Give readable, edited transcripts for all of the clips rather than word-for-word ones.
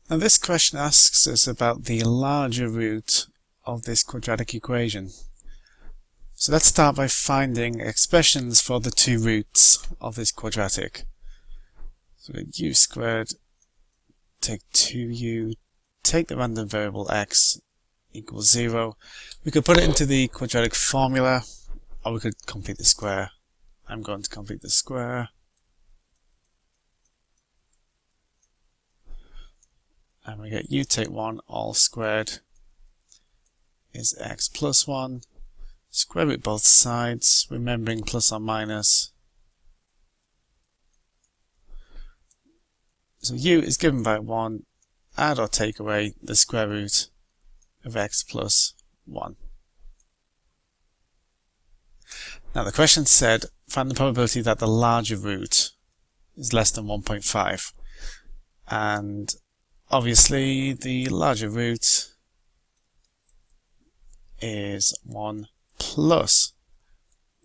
Now this question asks us about the larger root of this quadratic equation. So let's start by finding expressions for the two roots of this quadratic. So we get u squared, take 2u, take the random variable x equals 0. We could put it into the quadratic formula, or we could complete the square. I'm going to complete the square. And we get u take 1 all squared is x plus 1. Square root both sides, remembering plus or minus. So u is given by 1. Add or take away the square root of x plus 1. Now the question said, find the probability that the larger root is less than 1.5. And obviously the larger root is 1 plus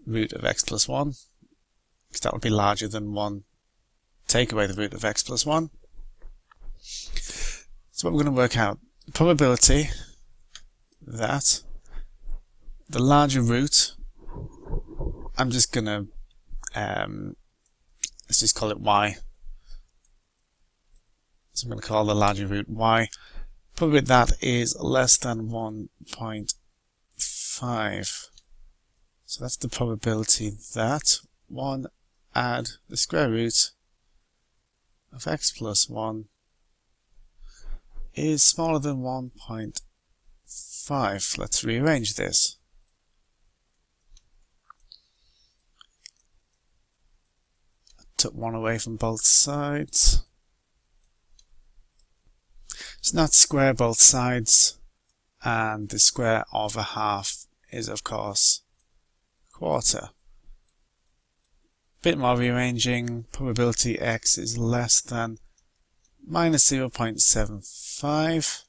root of x plus 1, because that would be larger than 1 take away the root of x plus 1. So what we're going to work out, the probability that the larger root, I'm just going to, let's just call it y. So I'm going to call the larger root y. Probably that is less than 1.5. So that's the probability that 1 add the square root of x plus 1 is smaller than 1.5. Let's rearrange this. I took 1 away from both sides. So now square both sides, and the square of a half is of course quarter. Bit more rearranging, probability x is less than minus 0.75,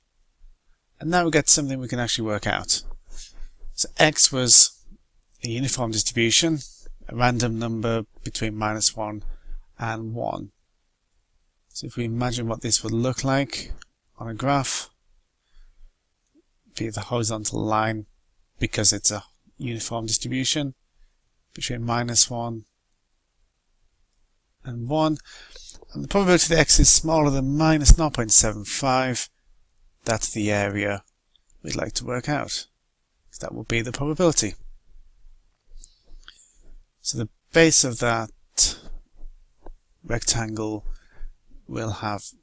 and now we get something we can actually work out. So x was a uniform distribution, a random number between minus 1 and 1. So if we imagine what this would look like on a graph, be the horizontal line, because it's a uniform distribution, between minus 1 and 1, and the probability that x is smaller than minus 0.75, that's the area we'd like to work out. So that will be the probability. So the base of that rectangle will have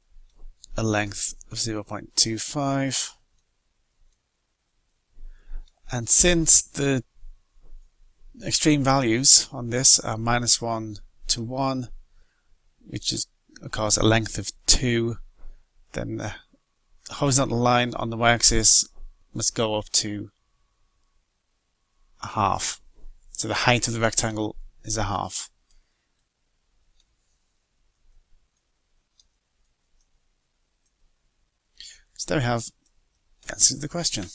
a length of 0.25, and since the extreme values on this are minus 1 to 1, which is of course a length of 2, then the horizontal line on the y-axis must go up to a half. So the height of the rectangle is a half. So there we have the answer to the question.